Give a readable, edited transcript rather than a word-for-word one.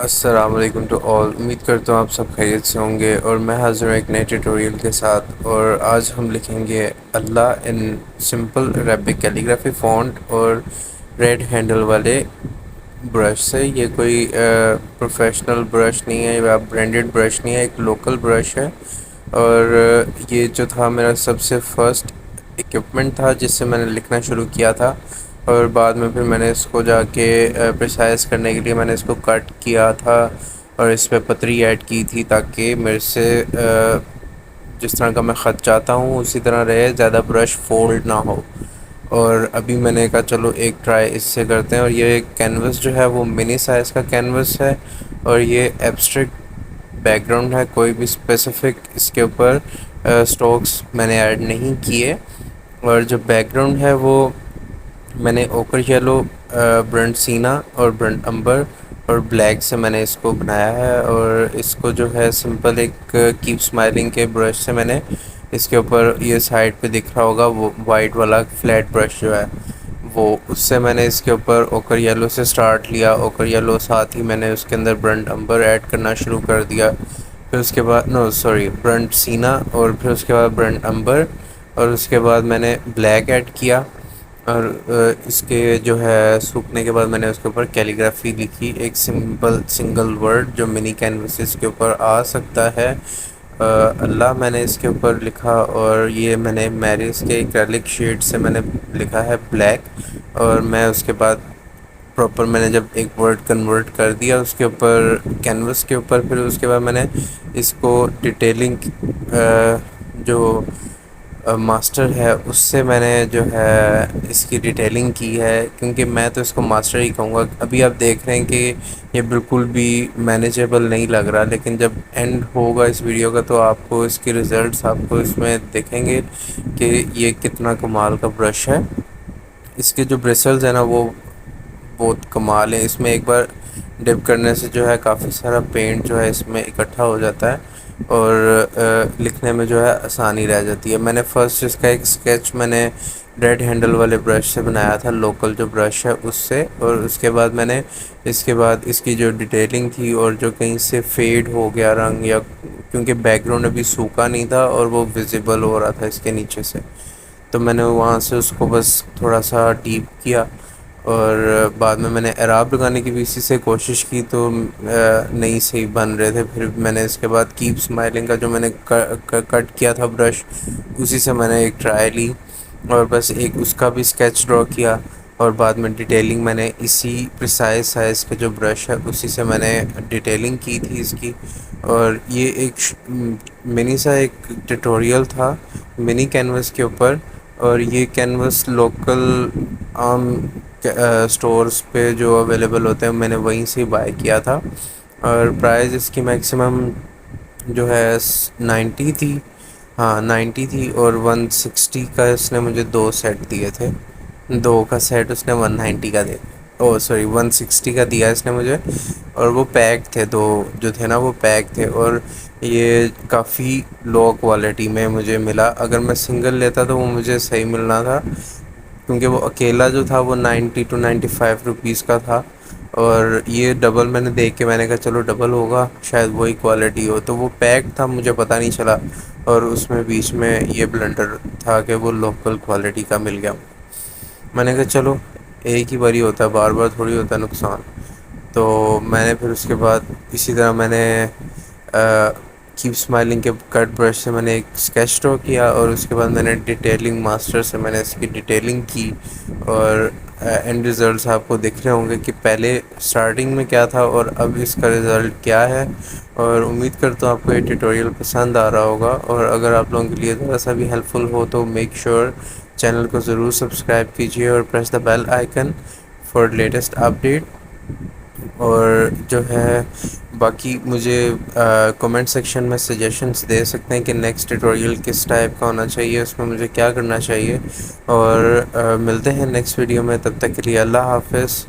السلام علیکم to all, امید کرتا ہوں آپ سب خیریت سے ہوں گے، اور میں حاضر ہوں ایک نئے ٹیوٹوریل کے ساتھ۔ اور آج ہم لکھیں گے اللہ in simple Arabic calligraphy font اور ریڈ ہینڈل والے برش سے۔ یہ کوئی پروفیشنل برش نہیں ہے یا برانڈڈ برش نہیں ہے، ایک لوکل برش ہے۔ اور یہ جو تھا میرا سب سے فرسٹ ایکوپمنٹ تھا جس سے میں نے لکھنا شروع کیا تھا، اور بعد میں پھر میں نے اس کو جا کے پریسائز کرنے کے لیے میں نے اس کو کٹ کیا تھا اور اس پہ پتری ایڈ کی تھی تاکہ میرے سے جس طرح کا میں خط چاہتا ہوں اسی طرح رہے، زیادہ برش فولڈ نہ ہو۔ اور ابھی میں نے کہا چلو ایک ٹرائی اس سے کرتے ہیں، اور یہ کینوس جو ہے وہ منی سائز کا کینوس ہے، اور یہ ایبسٹریکٹ بیک گراؤنڈ ہے، کوئی بھی اسپیسیفک اس کے اوپر سٹروکس میں نے ایڈ نہیں کیے۔ اور جو بیک گراؤنڈ ہے وہ میں نے اوکر یلو، برنٹ سینا اور برنٹ امبر اور بلیک سے میں نے اس کو بنایا ہے۔ اور اس کو جو ہے سمپل ایک کیپ اسمائلنگ کے برش سے میں نے اس کے اوپر، یہ سائڈ پہ دکھ رہا ہوگا وہ وائٹ والا فلیٹ برش جو ہے وہ، اس سے میں نے اس کے اوپر اوکر یلو سے سٹارٹ لیا۔ اوکر یلو ساتھ ہی میں نے اس کے اندر برنٹ امبر ایڈ کرنا شروع کر دیا، پھر اس کے بعد برنٹ سینا، اور پھر اس کے بعد برنٹ امبر، اور اس کے بعد میں نے بلیک ایڈ کیا۔ اور اس کے جو ہے سوکھنے کے بعد میں نے اس کے اوپر کیلیگرافی لکھی، ایک سمپل سنگل ورڈ جو منی کینوسز کے اوپر آ سکتا ہے، اللہ میں نے اس کے اوپر لکھا۔ اور یہ میں نے میریز کے ایکریلک شیڈ سے میں نے لکھا ہے بلیک، اور میں اس کے بعد پراپر میں نے جب ایک ورڈ کنورٹ کر دیا اس کے اوپر کینوس کے اوپر، پھر اس کے بعد میں نے اس کو ڈیٹیلنگ جو ماسٹر ہے اس سے میں نے جو ہے اس کی ڈیٹیلنگ کی ہے، کیونکہ میں تو اس کو ماسٹر ہی کہوں گا۔ ابھی آپ دیکھ رہے ہیں کہ یہ بالکل بھی مینیجیبل نہیں لگ رہا، لیکن جب اینڈ ہوگا اس ویڈیو کا تو آپ کو اس کی ریزلٹس آپ کو اس میں دیکھیں گے کہ یہ کتنا کمال کا برش ہے۔ اس کے جو برسلز ہیں نا وہ بہت کمال ہیں، اس میں ایک بار ڈپ کرنے سے جو ہے کافی سارا پینٹ جو ہے اس میں اکٹھا ہو جاتا ہے، اور لکھنے میں جو ہے آسانی رہ جاتی ہے۔ میں نے فرسٹ اس کا ایک اسکیچ میں نے ریڈ ہینڈل والے برش سے بنایا تھا، لوکل جو برش ہے اس سے، اور اس کے بعد میں نے اس کے بعد اس کی جو ڈیٹیلنگ تھی اور جو کہیں سے فیڈ ہو گیا رنگ، یا کیونکہ بیک گراؤنڈ ابھی سوکھا نہیں تھا اور وہ ویزیبل ہو رہا تھا اس کے نیچے سے، تو میں نے وہاں سے اس کو بس تھوڑا سا ڈیپ کیا۔ اور بعد میں نے اعراب لگانے کی بھی اسی سے کوشش کی تو نہیں صحیح بن رہے تھے، پھر میں نے اس کے بعد کیپ اسمائلنگ کا جو میں نے کٹ کیا تھا برش، اسی سے میں نے ایک ٹرائی لی اور بس ایک اس کا بھی اسکیچ ڈرا کیا، اور بعد میں ڈیٹیلنگ میں نے اسی پریسائز سائز کا جو برش ہے اسی سے میں نے ڈیٹیلنگ کی تھی اس کی۔ اور یہ ایک منی سا ایک ٹیٹوریل تھا منی کینوس کے اوپر، اور یہ کینوس لوکل عام سٹورز پہ جو اویلیبل ہوتے ہیں میں نے وہیں سے بائی کیا تھا، اور پرائز اس کی میکسیمم جو ہے 90 تھی، ہاں 90 تھی، اور 160 کا اس نے مجھے 2 سیٹ دیے تھے، 2 کا سیٹ اس نے 190 کا دے، 160 کا دیا اس نے مجھے، اور وہ پیک تھے، 2 جو تھے نا وہ پیک تھے، اور یہ کافی لو کوالٹی میں مجھے ملا۔ اگر میں سنگل لیتا تو وہ مجھے صحیح ملنا تھا، کیونکہ وہ اکیلا جو تھا وہ 90 to 95 روپیز کا تھا، اور یہ ڈبل میں نے دیکھ کے میں نے کہا چلو ڈبل ہوگا شاید وہی کوالٹی ہو، تو وہ پیک تھا مجھے پتہ نہیں چلا، اور اس میں بیچ میں یہ بلنڈر تھا کہ وہ لوکل کوالٹی کا مل گیا۔ میں نے کہا چلو ایک ہی باری ہوتا ہے، بار بار تھوڑی ہوتا ہے نقصان، تو میں نے پھر اس کے بعد اسی طرح میں نے کیپ اسمائلنگ کے کٹ برش سے میں نے ایک اسکیچ ڈرا کیا، اور اس کے بعد میں نے ڈیٹیلنگ ماسٹر سے میں نے اس کی ڈیٹیلنگ کی، اور اینڈ ریزلٹس آپ کو دکھ رہے ہوں گے کہ پہلے اسٹارٹنگ میں کیا تھا اور اب اس کا رزلٹ کیا ہے۔ اور امید کرتا ہوں آپ کو یہ ٹیوٹوریل پسند آ رہا ہوگا، اور اگر آپ لوگوں کے لیے تھوڑا سا بھی ہیلپ فل ہو تو میک شیور چینل کو ضرور سبسکرائب کیجیے اور press the bell icon for latest update. اور جو ہے باقی مجھے کمنٹ سیکشن میں سجیشنس دے سکتے ہیں کہ نیکسٹ ٹیوٹوریل کس ٹائپ کا ہونا چاہیے، اس میں مجھے کیا کرنا چاہیے، اور ملتے ہیں نیکسٹ ویڈیو میں، تب تک کے لیے اللہ حافظ۔